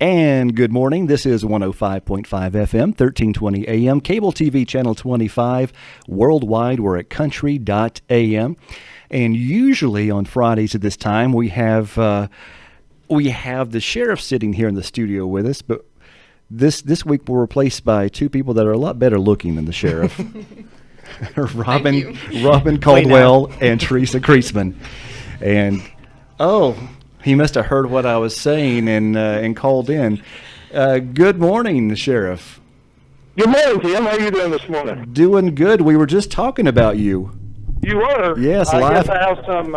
And good morning. This is 105.5 FM, 1320 AM, cable TV channel 25. Worldwide, we're at country.am. And usually on Fridays at this time, we have the sheriff sitting here in the studio with us. But this week we're replaced by two people that are a lot better looking than the sheriff. Robin Caldwell and Teresa Kreisman. And he must have heard what I was saying and called in. Good morning, Sheriff. Good morning, Tim. How are you doing this morning? Doing good. We were just talking about you. You were? Yes, I live. guess I have some.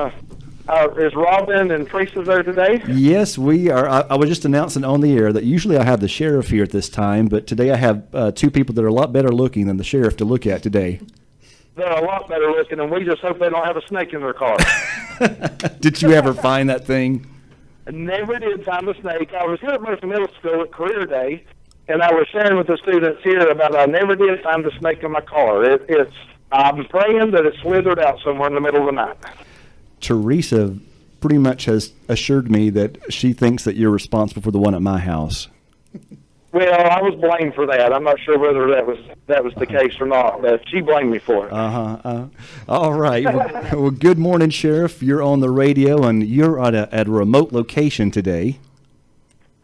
Is Robin and Teresa there today? Yes, we are. I was just announcing on the air that usually I have the sheriff here at this time, but today I have two people that are a lot better looking than the sheriff to look at today. They're a lot better looking, and we just hope they don't have a snake in their car. Did you ever find that thing? I never did find a snake. I was here at Murphy Middle School at Career Day, and I was sharing with the students here about I never did find a snake in my car. I'm praying that it slithered out somewhere in the middle of the night. Teresa pretty much has assured me that she thinks that you're responsible for the one at my house. Well, I was blamed for that. I'm not sure whether that was the case or not, but she blamed me for it. All right. Well, good morning, Sheriff. You're on the radio, and you're at a remote location today.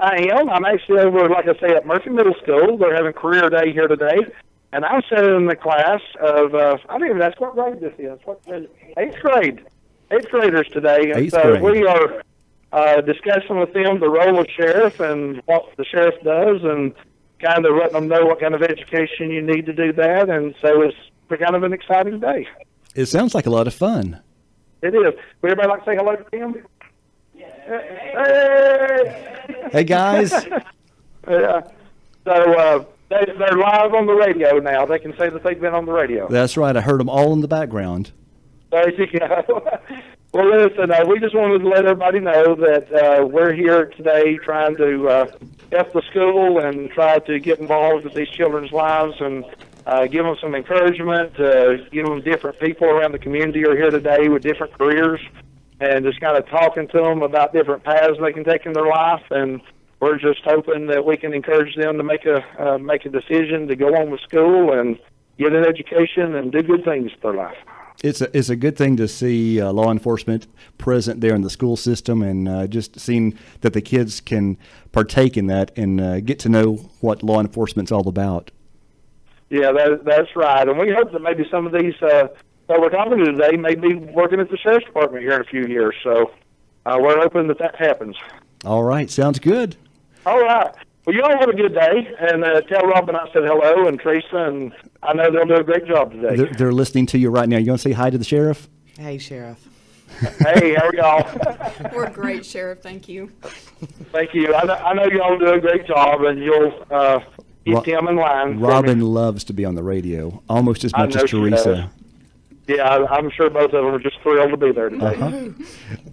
I am. I'm actually over, like I say, at Murphy Middle School. They're having Career Day here today, and I'm sitting in the class of, I don't even ask what grade this is. Eighth grade. Eighth graders today. And so we are discussing with them the role of sheriff and what the sheriff does, and kind of letting them know what kind of education you need to do that. And so it's kind of an exciting day. It sounds like a lot of fun. It is. Would everybody like to say hello to Tim? Hey, guys. Yeah. So they're live on the radio now. They can say that they've been on the radio. That's right. I heard them all in the background. There you go. Well, listen, we just wanted to let everybody know that we're here today trying to help the school and try to get involved with these children's lives and give them some encouragement, give them different people around the community are here today with different careers, and just kind of talking to them about different paths they can take in their life. And we're just hoping that we can encourage them to make a decision to go on with school and get an education and do good things with their life. It's a good thing to see law enforcement present there in the school system, and just seeing that the kids can partake in that and get to know what law enforcement's all about. Yeah, that's right. And we hope that maybe some of these that we're talking to today may be working at the sheriff's department here in a few years. So we're hoping that happens. All right. Sounds good. All right. Well, you all have a good day, and tell Robin I said hello, and Teresa, and I know they'll do a great job today. They're listening to you right now. You want to say hi to the sheriff? Hey, Sheriff. Hey, how are y'all? We're great, Sheriff. Thank you. Thank you. I know y'all do a great job, and you'll keep Tim in line. Robin loves to be on the radio, almost as much as Teresa. Yeah, I'm sure both of them are just thrilled to be there today.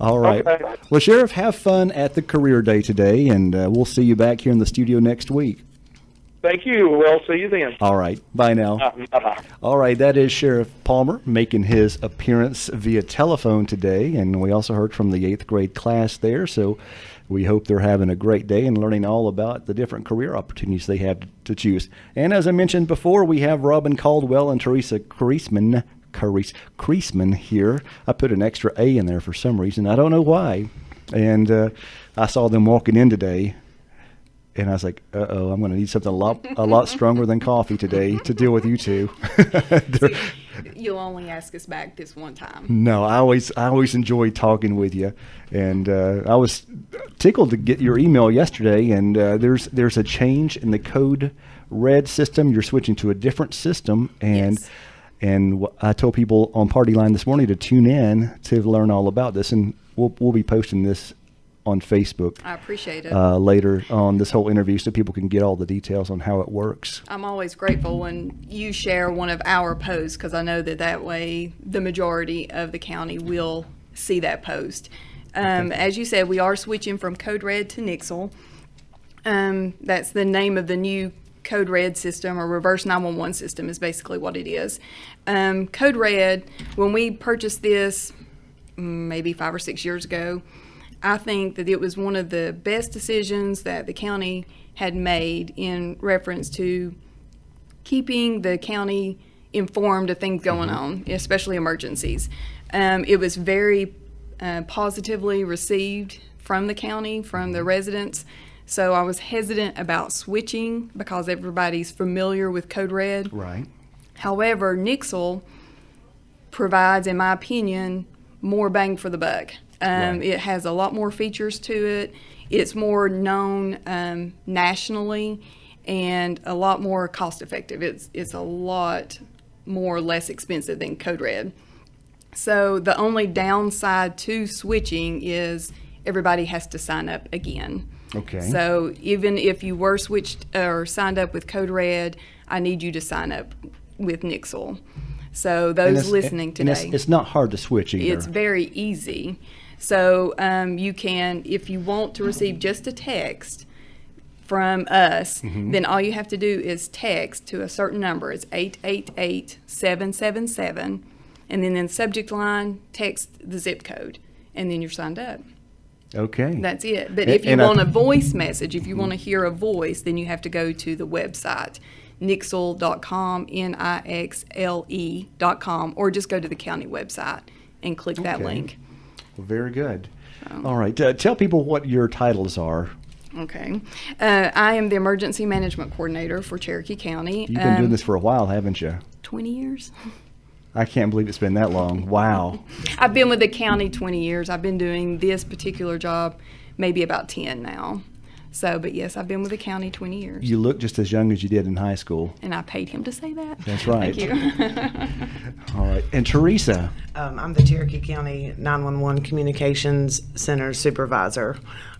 All right. Okay. Well, Sheriff, have fun at the Career Day today, and we'll see you back here in the studio next week. Thank you. We'll see you then. All right. Bye now. Bye-bye. All right. That is Sheriff Palmer making his appearance via telephone today, and we also heard from the 8th grade class there, so we hope they're having a great day and learning all about the different career opportunities they have to choose. And as I mentioned before, we have Robin Caldwell and Teresa Kreisman here. I put an extra A in there for some reason. I don't know why. And I saw them walking in today, and I was like, uh-oh, I'm going to need something a lot stronger than coffee today to deal with you two. You'll only ask us back this one time. No, I always enjoy talking with you. And I was tickled to get your email yesterday, and there's a change in the code red system. You're switching to a different system, and yes. And I told people on Party Line this morning to tune in to learn all about this, and we'll be posting this on Facebook. I appreciate it. Later on this whole interview, so people can get all the details on how it works. I'm always grateful when you share one of our posts, because I know that way the majority of the county will see that post. As you said, we are switching from Code Red to Nixle. That's the name of the new Code Red system, or reverse 911 system is basically what it is. Code Red, when we purchased this maybe 5 or 6 years ago, I think that it was one of the best decisions that the county had made in reference to keeping the county informed of things going on, especially emergencies. It was very positively received from the county, from the residents. So I was hesitant about switching because everybody's familiar with Code Red. Right. However, Nixle provides, in my opinion, more bang for the buck. Right. It has a lot more features to it. It's more known nationally and a lot more cost effective. It's a lot more less expensive than Code Red. So the only downside to switching is everybody has to sign up again. Okay. So even if you were switched or signed up with Code Red, I need you to sign up with Nixle. So those listening today, it's not hard to switch either. it's very easy. So you can, if you want to receive just a text from us, then all you have to do is text to a certain number. It's 888-777, and then in the subject line, text the zip code, and then you're signed up. Okay. That's it. But if you want a voice message, if you want to hear a voice, then you have to go to the website, nixle.com, Nixle.com, or just go to the county website and click that Okay. link. Well, very good. All right. Tell people what your titles are. Okay. I am the Emergency Management Coordinator for Cherokee County. You've been doing this for a while, haven't you? 20 years. I can't believe it's been that long. Wow. I've been with the county 20 years. I've been doing this particular job maybe about 10 now. So, but yes, I've been with the county 20 years. You look just as young as you did in high school. And I paid him to say that. That's right. Thank you. All right. And Teresa, I'm the Cherokee County 911 Communications Center Supervisor.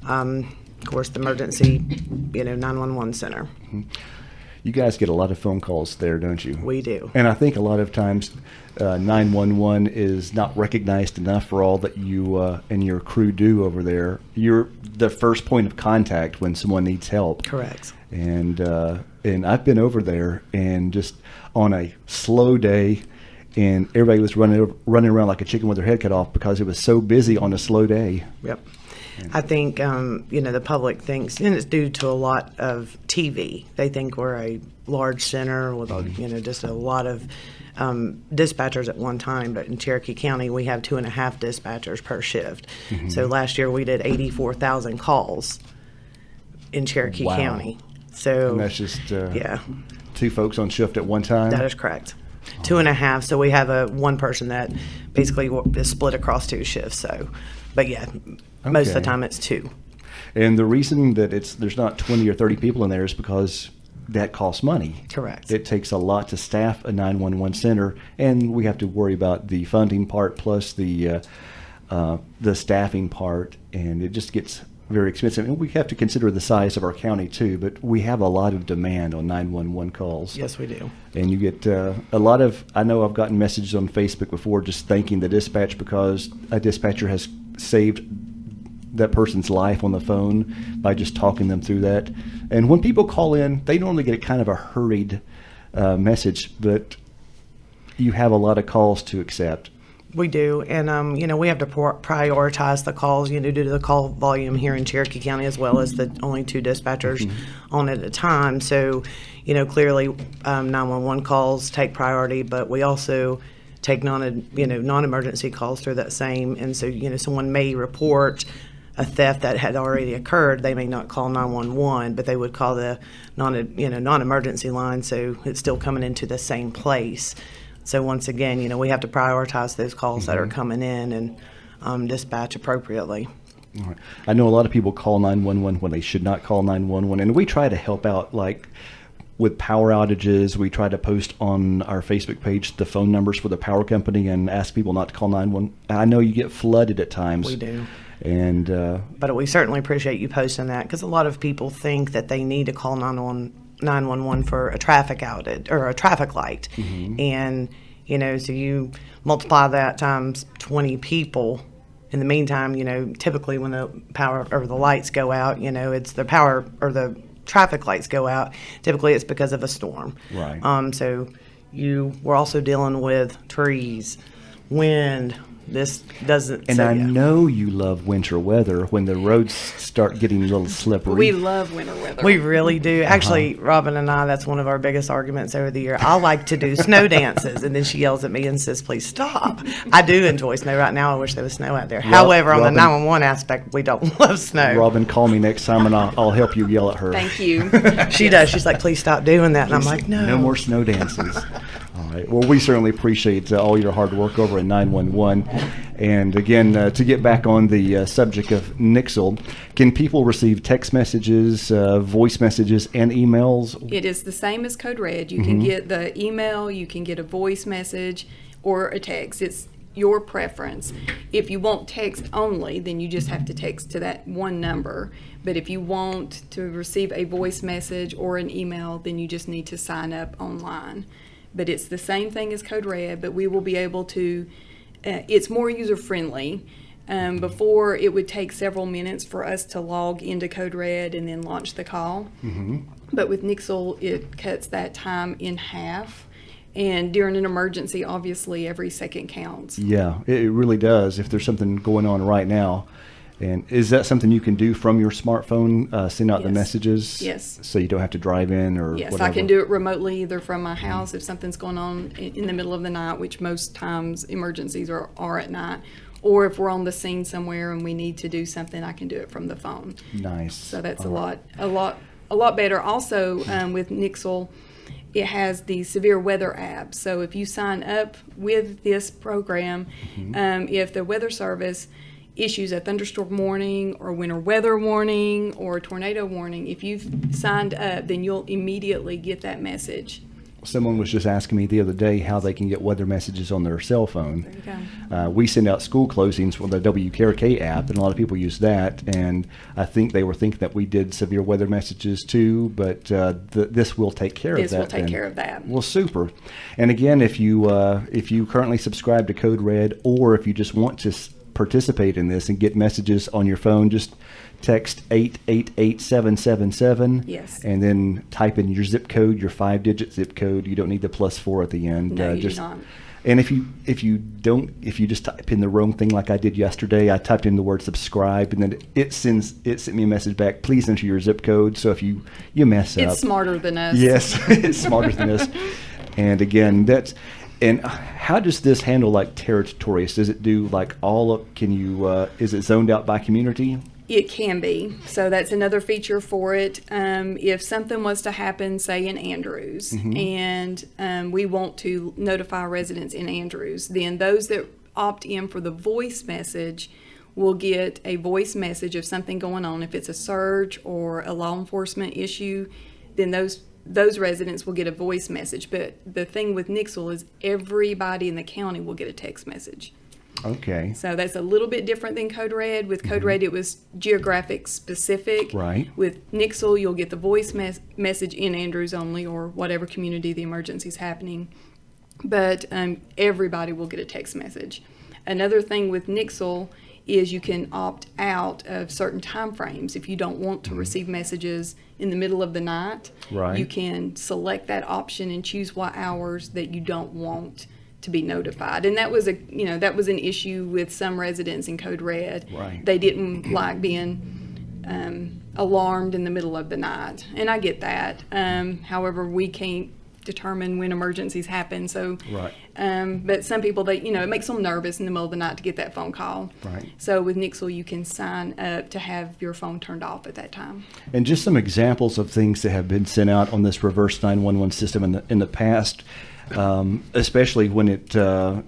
Of course, the emergency, 911 center. you guys get a lot of phone calls there, don't you? We do. And I think a lot of times 911 is not recognized enough for all that you and your crew do over there. You're the first point of contact when someone needs help. Correct. And I've been over there, and just on a slow day, and everybody was running around like a chicken with their head cut off because it was so busy on a slow day. Yep. I think, the public thinks, and it's due to a lot of TV. They think we're a large center with, just a lot of dispatchers at one time. But in Cherokee County, we have 2.5 dispatchers per shift. Mm-hmm. So last year we did 84,000 calls in Cherokee Wow. County. So And that's just yeah, 2 folks on shift at one time? that is correct. 2.5. So we have one person that basically is split across 2 shifts. So, but yeah, most of the Okay. time it's 2. And the reason that there's not 20 or 30 people in there is because that costs money. Correct. It takes a lot to staff a 911 center, and we have to worry about the funding part plus the staffing part, and it just gets very expensive. And we have to consider the size of our county too, but we have a lot of demand on 911 calls. Yes, we do. And you get a lot of, I know I've gotten messages on Facebook before just thanking the dispatch because a dispatcher has saved that person's life on the phone by just talking them through that. And when people call in, they normally get kind of a hurried message, but you have a lot of calls to accept. We do, and we have to prioritize the calls, due to the call volume here in Cherokee County, as well as the only 2 dispatchers on at a time. So, clearly, 911 calls take priority, but we also take non-emergency calls through that same. And so, someone may report a theft that had already occurred. They may not call 911, but they would call the non-emergency line. So it's still coming into the same place. So once again, we have to prioritize those calls that are coming in and dispatch appropriately. All right. I know a lot of people call 911 when they should not call 911, and we try to help out, like with power outages. We try to post on our Facebook page the phone numbers for the power company and ask people not to call 911. I know you get flooded at times. We do. And but we certainly appreciate you posting that, because a lot of people think that they need to call 911 for a traffic outage or a traffic light. And, so you multiply that times 20 people. In the meantime, typically when the power or the lights go out, it's the power or the traffic lights go out. Typically it's because of a storm. Right. So we're also dealing with trees, wind. This doesn't. And so, I yeah. know you love winter weather when the roads start getting a little slippery. We love winter weather. We really do. Actually, Robin and I, that's one of our biggest arguments over the year. I like to do snow dances, and then she yells at me and says, please stop. I do enjoy snow. Right now, I wish there was snow out there. However, on the Robin- 911 aspect, we don't love snow. Robin, call me next time and I'll help you yell at her. Thank you. She does. She's like, please stop doing that. And I'm like, no. No more snow dances. All right. Well, we certainly appreciate all your hard work over at 911. And again, to get back on the subject of Nixle, can people receive text messages, voice messages, and emails? It is the same as Code Red. You can get the email, you can get a voice message, or a text. It's your preference. If you want text only, then you just have to text to that one number. But if you want to receive a voice message or an email, then you just need to sign up online. But it's the same thing as Code Red, but we will be able to, it's more user-friendly. Before, it would take several minutes for us to log into Code Red and then launch the call. But with Nixle, it cuts that time in half. And during an emergency, obviously, every second counts. Yeah, it really does if there's something going on right now. And is that something you can do from your smartphone, send out the Yes. messages? Yes. So you don't have to drive in or Yes, whatever? I can do it remotely, either from my house if something's going on in the middle of the night, which most times emergencies are at night, or if we're on the scene somewhere and we need to do something, I can do it from the phone. Nice. So that's All right. a lot better. Also, with Nixle, it has the severe weather app. So if you sign up with this program, if the weather service issues a thunderstorm warning or winter weather warning or tornado warning, if you've signed up, then you'll immediately get that message. Someone was just asking me the other day how they can get weather messages on their cell phone. There you go. We send out school closings with the WKRK app, and a lot of people use that. And I think they were thinking that we did severe weather messages too, but this will take care of that. This will take then. care of that. Well, super. And again, if you currently subscribe to Code Red, or if you just want to participate in this and get messages on your phone, just text 888777. Yes. And then type in your zip code, your 5-digit zip code. You don't need the +4 at the end. No, you do not. And if you just type in the wrong thing like I did yesterday, I typed in the word subscribe, and then it sent me a message back. Please enter your zip code. So if you mess up, It's smarter than us. yes, it's smarter than us. And again, and how does this handle like territories? Does it do like is it zoned out by community? It can be. So that's another feature for it. If something was to happen, say in Andrews, and we want to notify residents in Andrews, then those that opt in for the voice message will get a voice message of something going on. If it's a surge or a law enforcement issue, then those residents will get a voice message. But the thing with Nixle is everybody in the county will get a text message. Okay. So that's a little bit different than Code Red. With Code Red, it was geographic specific. Right. With Nixle, you'll get the voice message in Andrews only, or whatever community the emergency is happening. But everybody will get a text message. Another thing with Nixle is you can opt out of certain time frames. If you don't want to receive messages in the middle of the night, Right. you can select that option and choose what hours that you don't want to be notified. And that was an issue with some residents in Code Red. Right. They didn't like being alarmed in the middle of the night, and I get that. However, we can't determine when emergencies happen. So, Right. but some people, it makes them nervous in the middle of the night to get that phone call. Right. So with Nixle, you can sign up to have your phone turned off at that time. And just some examples of things that have been sent out on this reverse 911 system in the past, especially when it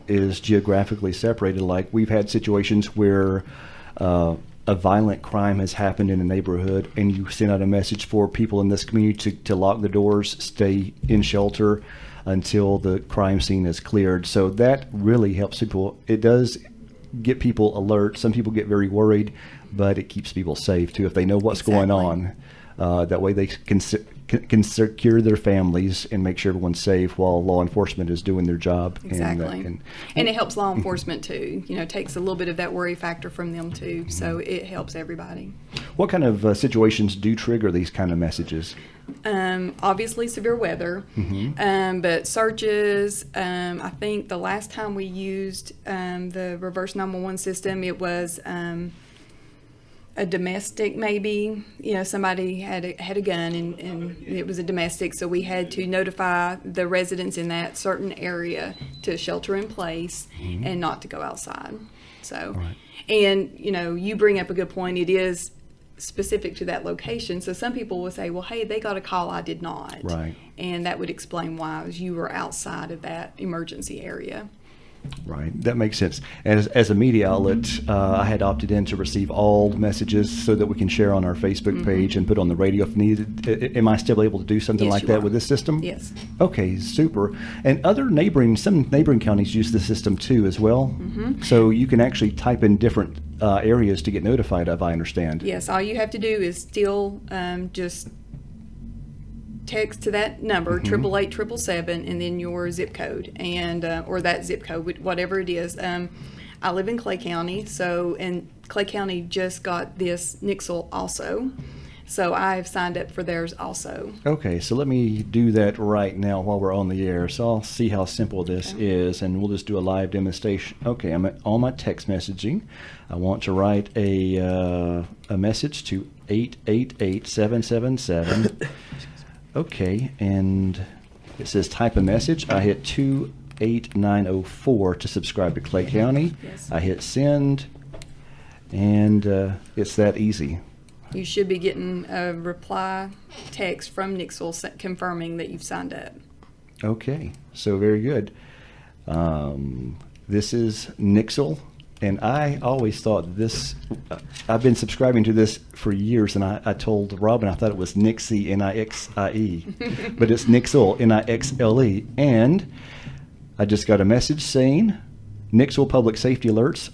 is geographically separated. Like we've had situations where a violent crime has happened in a neighborhood, and you send out a message for people in this community to lock the doors, stay in shelter until the crime scene is cleared. So that really helps people. It does get people alert. Some people get very worried, but it keeps people safe too if they know what's going Exactly. That way they can secure their families and make sure everyone's safe while law enforcement is doing their job. Exactly. And it helps law enforcement too. Takes a little bit of that worry factor from them too. So it helps everybody. What kind of situations do trigger these kind of messages? Obviously severe weather, but searches. I think the last time we used the reverse 911 system, it was a domestic, maybe. Somebody had a gun and it was a domestic, so we had to notify the residents in that certain area to shelter in place and not to go outside. So, right. And you bring up a good point. It is specific to that location. So some people will say, well, hey, they got a call, I did not. Right. And that would explain why you were outside of that emergency area. Right, that makes sense. As a media outlet, I had opted in to receive all messages so that we can share on our Facebook page and put on the radio if needed. Am I still able to do something Yes, like you that are. with this system? Yes. Okay, super. And some neighboring counties use the system too as well. So you can actually type in different areas to get notified of, I understand. Yes, all you have to do is still just text to that number, 888-777, and then your zip code, and or that zip code, whatever it is. I live in Clay County, and Clay County just got this Nixle also, so I've signed up for theirs also. Okay, so let me do that right now while we're on the air. So I'll see how simple this is, and we'll just do a live demonstration. Okay, I'm on my text messaging. I want to write a message to 888-777. Okay, and it says type a message. I hit 28904 to subscribe to Clay County. Yes. I hit send, and it's that easy. You should be getting a reply text from Nixle confirming that you've signed up. Okay, so very good. This is Nixle, and I always thought this, I've been subscribing to this for years, and I told Robin I thought it was Nixie, Nixie, but it's Nixle, Nixle, and I just got a message saying, Nixle Public Safety Alerts,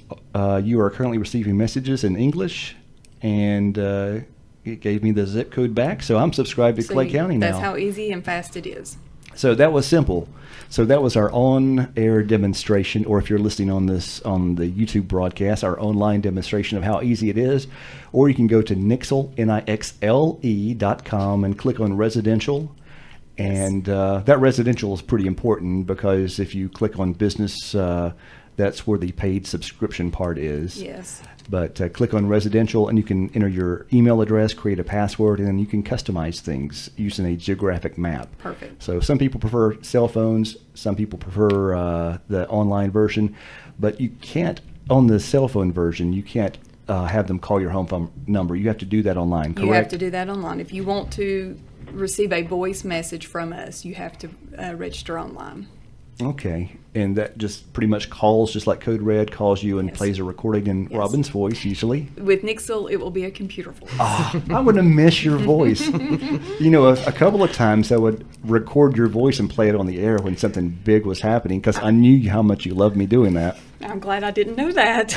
you are currently receiving messages in English, and it gave me the zip code back, so I'm subscribed to Clay County now. That's how easy and fast it is. So that was simple. So that was our on-air demonstration, or if you're listening on this on the YouTube broadcast, our online demonstration of how easy it is. Or you can go to Nixle, Nixle.com, and click on residential. And that residential is pretty important because if you click on business, that's where the paid subscription part is. Yes. But click on residential, and you can enter your email address, create a password, and then you can customize things using a geographic map. Perfect. So some people prefer cell phones, some people prefer the online version, but you can't, on the cell phone version, you can't have them call your home phone number. You have to do that online, correct? You have to do that online. If you want to receive a voice message from us, you have to register online. Okay, and that just pretty much calls, just like Code Red calls you and Yes. plays a recording in Yes. Robin's voice, usually. With Nixle, it will be a computer voice. I'm going to miss your voice. A couple of times I would record your voice and play it on the air when something big was happening because I knew how much you loved me doing that. I'm glad I didn't know that.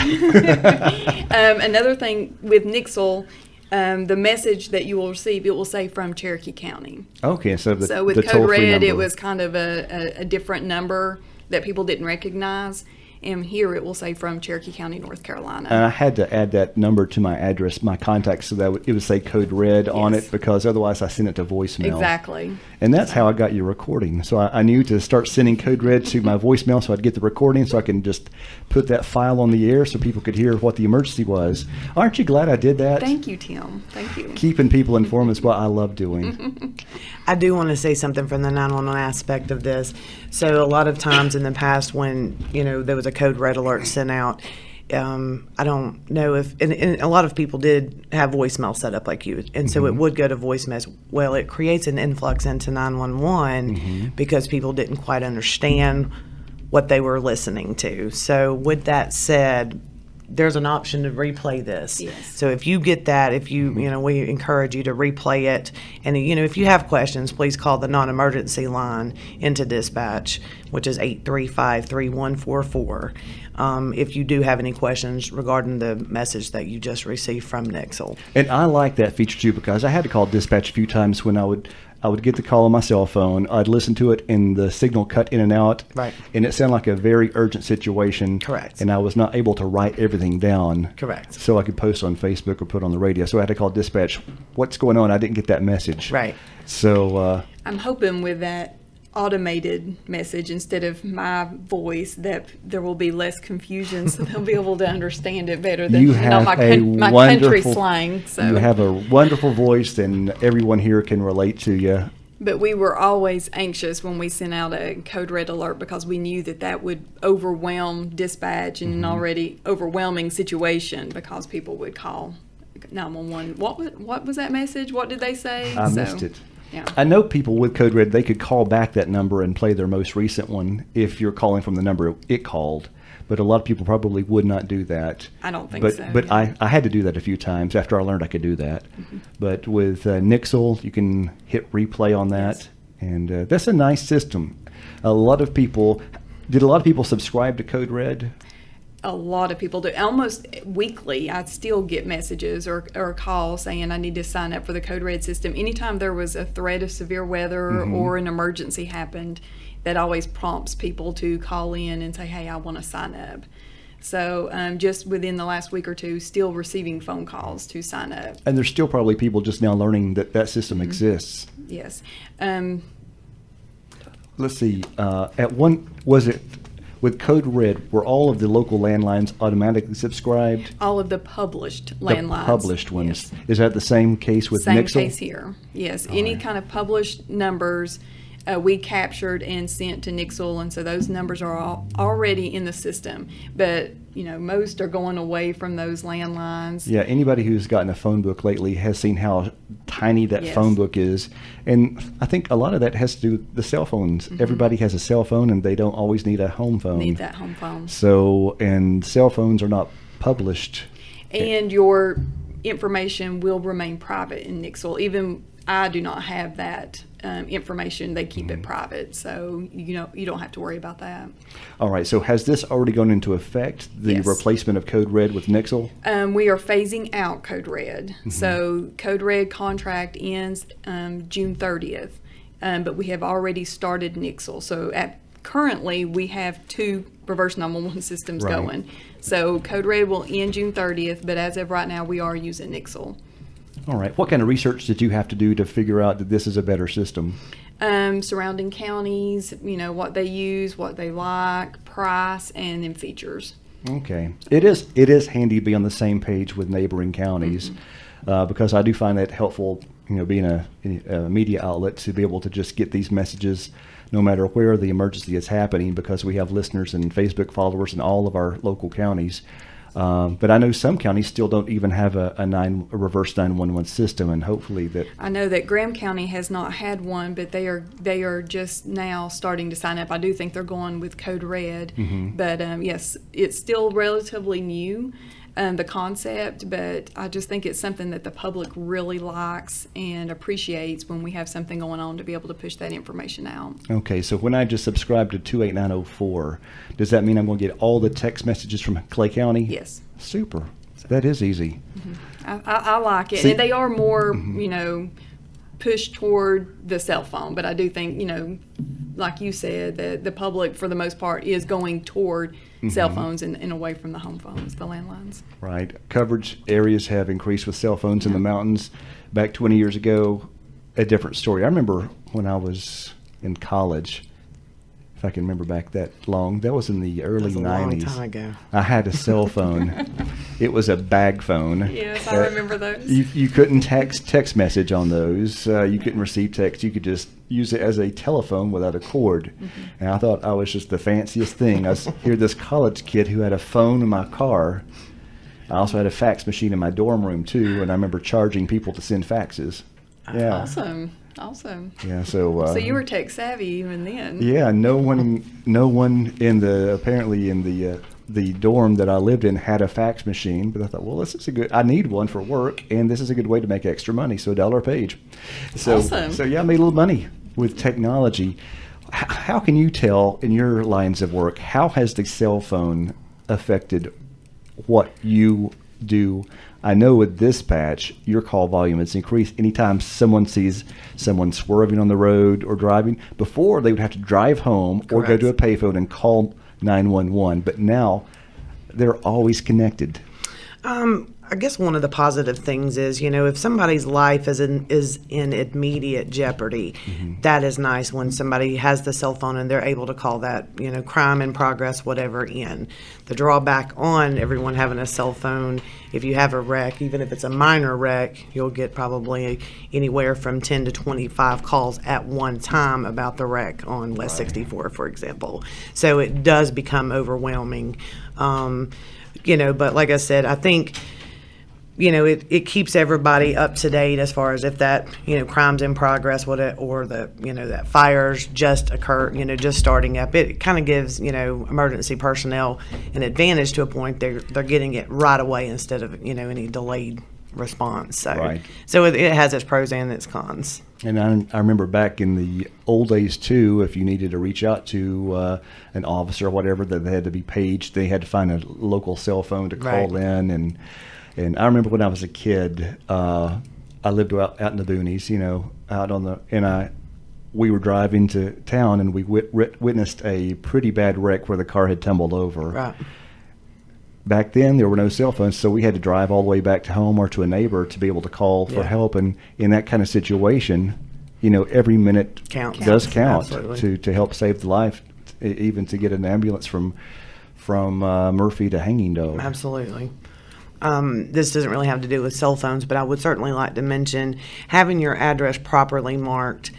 Another thing with Nixle, the message that you will receive, it will say from Cherokee County. Okay, so So with the Code toll-free Red, number. it was kind of a different number that people didn't recognize. And here it will say from Cherokee County, North Carolina. And I had to add that number to my address, my contact, so that it would say Code Red on Yes. it because otherwise I sent it to voicemail. Exactly. And that's how I got your recording. So I knew to start sending Code Red to my voicemail so I'd get the recording so I can just put that file on the air so people could hear what the emergency was. Aren't you glad I did that? Thank you, Tim. Thank you. Keeping people informed is what I love doing. I do want to say something from the 911 aspect of this. So a lot of times in the past when, there was a Code Red alert sent out, I don't know if, and a lot of people did have voicemail set up like you, and so it would go to voicemail. Well, it creates an influx into 911 because people didn't quite understand what they were listening to. So with that said, there's an option to replay this. Yes. So if you get that, if you, we encourage you to replay it. And, if you have questions, please call the non-emergency line into dispatch, which is 835-3144. If you do have any questions regarding the message that you just received from Nixle. And I like that feature too, because I had to call dispatch a few times when I would get the call on my cell phone. I'd listen to it, and the signal cut in and out. Right. And it sounded like a very urgent situation. Correct. And I was not able to write everything down. Correct. So I could post on Facebook or put on the radio. So I had to call dispatch. What's going on? I didn't get that message. Right. So I'm hoping with that automated message instead of my voice that there will be less confusion, so they'll be able to understand it better than you have my a country wonderful slang. So you have a wonderful voice, and everyone here can relate to you. But we were always anxious when we sent out a code red alert, because we knew that would overwhelm dispatch in an already overwhelming situation, because people would call 911. What was that message? What did they say? I missed it. Yeah. I know people with Code Red, they could call back that number and play their most recent one if you're calling from the number it called. But a lot of people probably would not do that. I don't think but, so. But yeah. I had to do that a few times after I learned I could do that. But with Nixle, you can hit replay on that. Yes. And that's a nice system. Did a lot of people subscribe to Code Red? A lot of people do. Almost weekly, I still get messages or calls saying I need to sign up for the Code Red system. Anytime there was a threat of severe weather or an emergency happened, that always prompts people to call in and say, hey, I want to sign up. So just within the last week or two, still receiving phone calls to sign up. And there's still probably people just now learning that system exists. Yes. Let's see. With Code Red, were all of the local landlines automatically subscribed? All of the published landlines. The published ones. Yes. Is that the same case with Same Nixle? case here. Yes. Any kind of published numbers we captured and sent to Nixle, and so those numbers are all already in the system. But most are going away from those landlines. Yeah, anybody who's gotten a phone book lately has seen how tiny that Yes. phone book is. And I think a lot of that has to do with the cell phones. Everybody has a cell phone, and they don't always need a home phone. Need that home phone. So, and cell phones are not published. And your information will remain private in Nixle. Even I do not have that information. They keep it private, so you don't have to worry about that. All right, so has this already gone into effect, the Yes. replacement of Code Red with Nixle? We are phasing out Code Red. So Code Red contract ends June 30th, but we have already started Nixle. So currently we have 2 reverse 911 systems Right. going. So Code Red will end June 30th, but as of right now we are using Nixle. All right, what kind of research did you have to do to figure out that this is a better system? Surrounding counties, what they use, what they like, price, and then features. Okay. It is handy to be on the same page with neighboring counties because I do find that helpful, being a media outlet, to be able to just get these messages no matter where the emergency is happening, because we have listeners and Facebook followers in all of our local counties. But I know some counties still don't even have a reverse 911 system, and hopefully that. I know that Graham County has not had one, but they are just now starting to sign up. I do think they're going with Code Red, but yes, it's still relatively new, the concept, but I just think it's something that the public really likes and appreciates when we have something going on, to be able to push that information out. Okay, so when I just subscribe to 28904, does that mean I'm going to get all the text messages from Clay County? Yes. Super. That is easy. I like it. See- And they are more, pushed toward the cell phone. But I do think, like you said, that the public, for the most part, is going toward cell phones and away from the home phones, the landlines. Right. Coverage areas have increased with cell phones in the mountains. Back 20 years ago, a different story. I remember when I was in college, if I can remember back that long, that was in the early That's a 90s. long time ago. I had a cell phone. It was a bag phone. Yes, I remember those. You couldn't text message on those. You couldn't receive text. You could just use it as a telephone without a cord. And I thought I was just the fanciest thing. I was here, this college kid who had a phone in my car. I also had a fax machine in my dorm room too, and I remember charging people to send faxes. Yeah. Awesome. Yeah. So. So you were tech savvy even then. Yeah. No one in the the dorm that I lived in had a fax machine, but I thought, well, this is I need one for work, and this is a good way to make extra money, so $1 a page. So, Awesome. so yeah, I made a little money with technology. How can you tell in your lines of work, how has the cell phone affected what you do? I know with dispatch, your call volume has increased anytime someone sees someone swerving on the road or driving. Before, they would have to drive home or go Correct. to a payphone and call 911, but now they're always connected. I guess one of the positive things is, if somebody's life is in immediate jeopardy, that is nice when somebody has the cell phone and they're able to call that, crime in progress, whatever, in. The drawback on everyone having a cell phone, if you have a wreck, even if it's a minor wreck, you'll get probably anywhere from 10 to 25 calls at one time about the wreck on West 64, for example. So it does become overwhelming. But like I said, I think it keeps everybody up to date as far as if that, crime's in progress, or that fire's just occurred, just starting up. It kind of gives, emergency personnel an advantage to a point. They're getting it right away instead of, any delayed response. So, Right. so it has its pros and its cons. And I remember back in the old days too, if you needed to reach out to an officer or whatever, that they had to be paged. They had to find a local cell phone to call Right. in. And I remember when I was a kid, I lived out in the boonies, we were driving to town, and we witnessed a pretty bad wreck where the car had tumbled over. Right. Back then, there were no cell phones, so we had to drive all the way back to home or to a neighbor to be able to call for Yeah. help. And in that kind of situation, every minute Counts. does count Absolutely. to help save the life, even to get an ambulance from Murphy to Hanging Dog. Absolutely. This doesn't really have to do with cell phones, but I would certainly like to mention having your address properly marked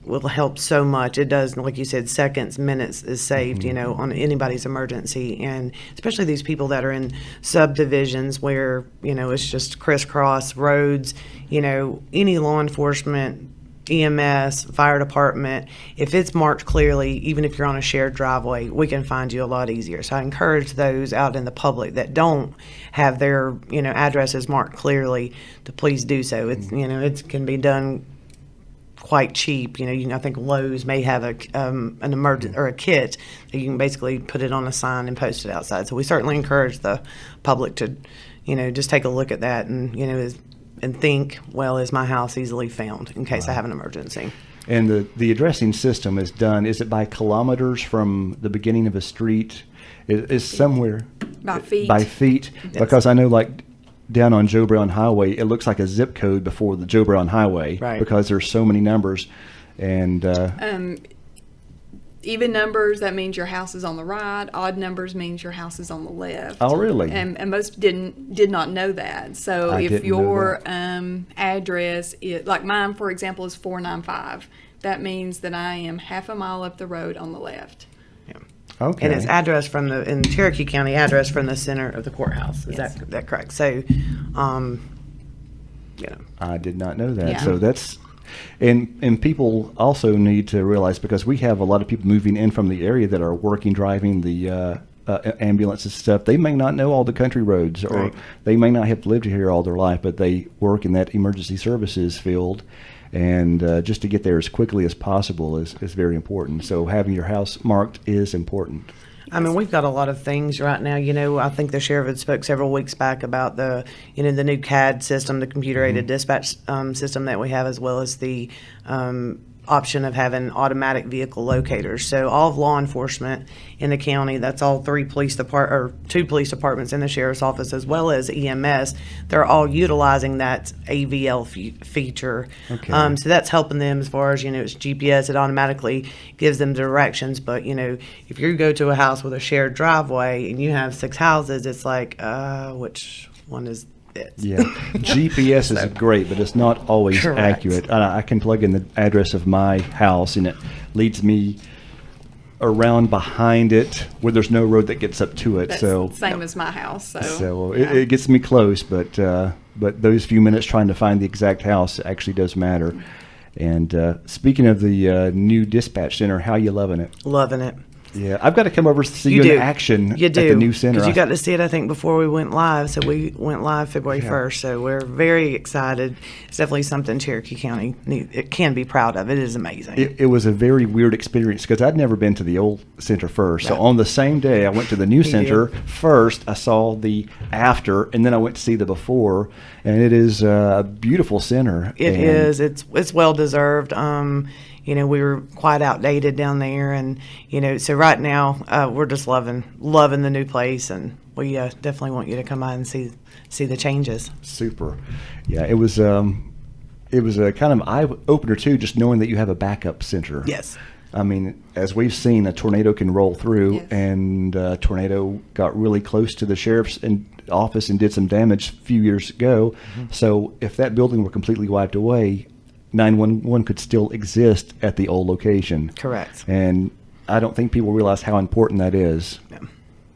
will help so much. It does, like you said, seconds, minutes is saved, on anybody's emergency. And especially these people that are in subdivisions where, it's just crisscross roads, any law enforcement, EMS, fire department, if it's marked clearly, even if you're on a shared driveway, we can find you a lot easier. So I encourage those out in the public that don't have their, addresses marked clearly to please do so. It's, it can be done quite cheap. I think Lowe's may have an emergent or a kit that you can basically put it on a sign and post it outside. So we certainly encourage the public to, just take a look at that and, and think, well, is my house easily found in case I have an emergency? And the addressing system is done, is it by kilometers from the beginning of a street? Is somewhere By feet. By feet? Because I know, like, down on Joe Brown Highway, it looks like a zip code before the Joe Brown Highway, Right. because there's so many numbers. And Even numbers, that means your house is on the right. Odd numbers means your house is on the left. oh, really? And most did not know that. So I if didn't know your that. address is, like mine, for example, is 495, that means that I am half a mile up the road on the left. Okay. And it's address in Cherokee County, address from the center of the courthouse. Is Yes. that correct? So, I did not know that. Yeah. So that's, and people also need to realize, because we have a lot of people moving in from the area that are working, driving the ambulances and stuff. They may not know all the country roads, or Right. they may not have lived here all their life, but they work in that emergency services field. And just to get there as quickly as possible is very important. So having your house marked is important. I mean, we've got a lot of things right now. I think the sheriff had spoke several weeks back about the new CAD system, the computer-aided dispatch system that we have, as well as the option of having automatic vehicle locators. So all of law enforcement in the county, that's all two police departments in the sheriff's office, as well as EMS, they're all utilizing that AVL feature. Okay. So that's helping them as far as, it's GPS, it automatically gives them directions. But, if you go to a house with a shared driveway and you have 6 houses, it's like, which one is it? Yeah, GPS is great, but it's not always Correct. accurate. I can plug in the address of my house, and it leads me around behind it where there's no road that gets up to it. That's So, the same as my house. So, it, it gets me close, but those few minutes trying to find the exact house actually does matter. And speaking of the new dispatch center, how you loving it? Loving it. Yeah, I've got to come over to see you, You in do. action You at do. the new center. Because you got to see it, I think, before we went live. So we went live February Yeah. 1st. So we're very excited. It's definitely something Cherokee County it can be proud of. It is amazing. It was a very weird experience because I'd never been to the old center first. So Right. on the same day I went to the new You center did. first. I saw the after, and then I went to see the before. And it is a beautiful center. It and is. It's well deserved. We were quite outdated down there, and so right now we're just loving the new place, and we definitely want you to come by and see the changes. Super. Yeah, it was a kind of eye opener too, just knowing that you have a backup center. Yes. I mean, as we've seen, a tornado can roll through, Yes. and a tornado got really close to the sheriff's office and did some damage a few years ago. So if that building were completely wiped away, 911 could still exist at the old location. Correct. And I don't think people realize how important that is. Yeah.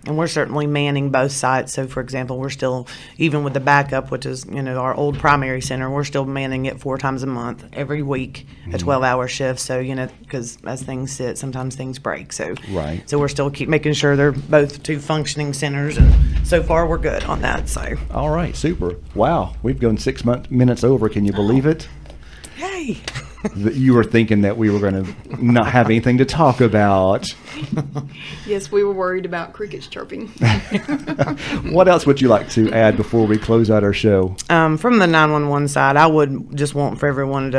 And we're certainly manning both sites. So, for example, we're still, even with the backup, which is, our old primary center, we're still manning it 4 times a month, every week, a 12-hour shift. So, because as things sit, sometimes things break. So, Right. So we're still keep making sure they're both 2 functioning centers. And so far, we're good on that. So, All right, super. Wow, we've gone 6 minutes over. Can you believe it? yay. That you were thinking that we were going to not have anything to talk about. Yes, we were worried about crickets chirping. What else would you like to add before we close out our show? From the 911 side, I would just want for everyone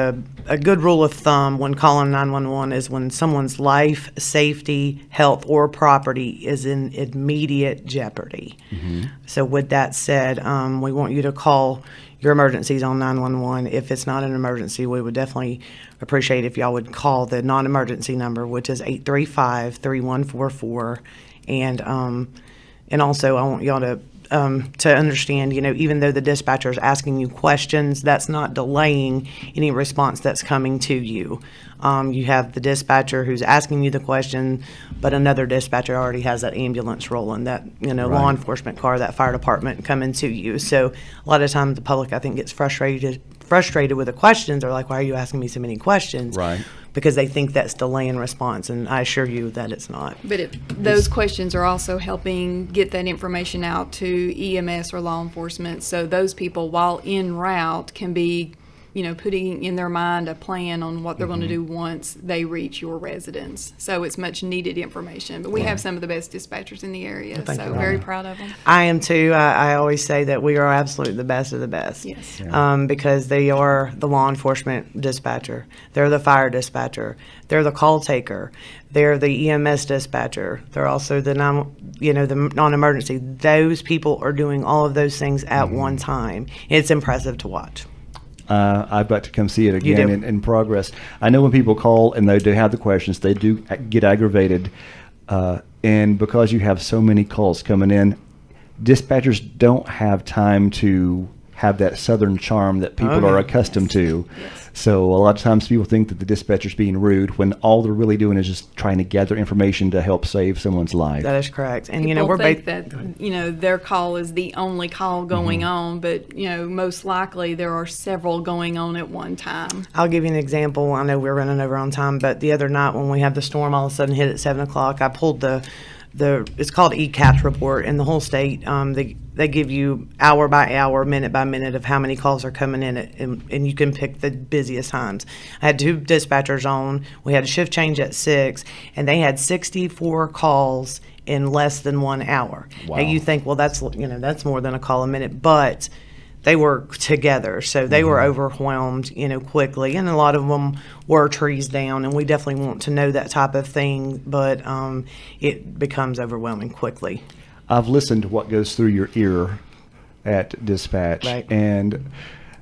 a good rule of thumb when calling 911 is when someone's life, safety, health, or property is in immediate jeopardy. So with that said, we want you to call your emergencies on 911. If it's not an emergency, we would definitely appreciate if y'all would call the non-emergency number, which is 835-3144. And also I want y'all to understand, even though the dispatcher is asking you questions, that's not delaying any response that's coming to you. You have the dispatcher who's asking you the question, but another dispatcher already has that ambulance rolling, that law Right. enforcement car, that fire department coming to you. So a lot of times the public, I think, gets frustrated with the questions. They're like, "Why are you asking me so many questions?" Right. Because they think that's delaying response, and I assure you that it's not. But those questions are also helping get that information out to EMS or law enforcement. So those people, while en route, can be, putting in their mind a plan on what they're going to do once they reach your residence. So it's much needed information. But we have some of the best dispatchers in the area, thank so you. very proud of them. I am too. I always say that we are absolutely the best of the best. Yes. Because they are the law enforcement dispatcher. They're the fire dispatcher. They're the call taker. They're the EMS dispatcher. They're also the non-emergency. Those people are doing all of those things at one time. It's impressive to watch. I've got to come see it You again do. in progress. I know when people call and they do have the questions, they do get aggravated. And because you have so many calls coming in, dispatchers don't have time to have that southern charm that people Oh, are yeah. accustomed to. Yes. So a lot of times people think that the dispatcher's being rude when all they're really doing is just trying to gather information to help save someone's life. That is correct. And, People we're think both. that their call is the only call going on, but most likely there are several going on at one time. I'll give you an example. I know we're running over on time, but the other night when we had the storm all of a sudden hit at 7 o'clock, I pulled the it's called ECAPS report in the whole state. They give you hour by hour, minute by minute of how many calls are coming in, and you can pick the busiest times. I had 2 dispatchers on. We had a shift change at 6, and they had 64 calls in less than 1 hour. Wow. Now you think, well, that's more than a call a minute, but they work together, so they were overwhelmed, quickly, and a lot of them were trees down, and we definitely want to know that type of thing, but it becomes overwhelming quickly. I've listened to what goes through your ear at dispatch, Right. and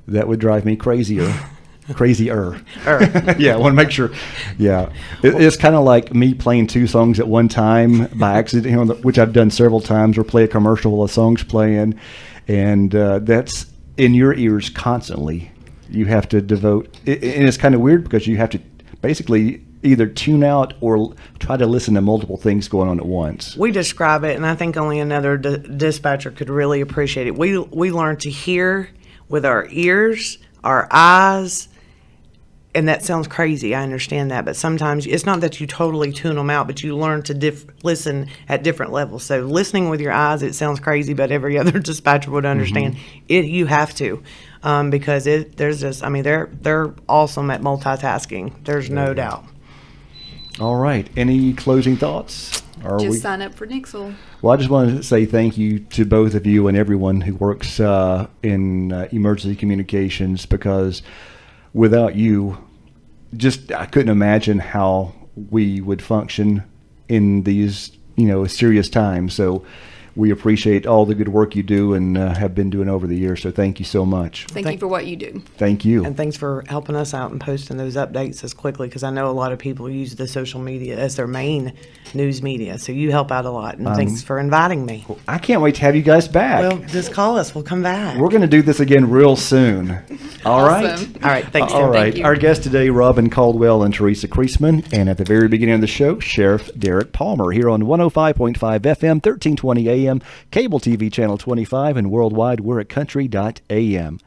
that would drive me crazier. Crazier. Er. Yeah, I want to make sure. Yeah. It's kind of like me playing 2 songs at one time by accident, which I've done several times, or play a commercial while a song's playing. And that's in your ears constantly. You have to devote, and it's kind of weird because you have to basically either tune out or try to listen to multiple things going on at once. We describe it, and I think only another dispatcher could really appreciate it. We learn to hear with our ears, our eyes, and that sounds crazy, I understand that, but sometimes it's not that you totally tune them out, but you learn to listen at different levels. So listening with your eyes, it sounds crazy, but every other dispatcher would understand it. You have to, because there's just, I mean, they're awesome at multitasking. There's no doubt. All right. Any closing thoughts? Just sign up for Nixle. Well, I just wanted to say thank you to both of you and everyone who works in emergency communications, because without you, I couldn't imagine how we would function in these, serious times. So we appreciate all the good work you do and have been doing over the years. So thank you so much. Thank you for what you do. Thank you. And thanks for helping us out and posting those updates as quickly, because I know a lot of people use the social media as their main news media. So you help out a lot. And thanks for inviting me. I can't wait to have you guys back. Well, just call us. We'll come back. We're going to do this again real soon. All right. Awesome. All right. Thanks, All Tim. right. Thank you. Our guests today, Robin Caldwell and Teresa Kreisman. And at the very beginning of the show, Sheriff Derek Palmer here on 105.5 FM, 1320 AM, cable TV channel 25, and worldwide we're at country.am.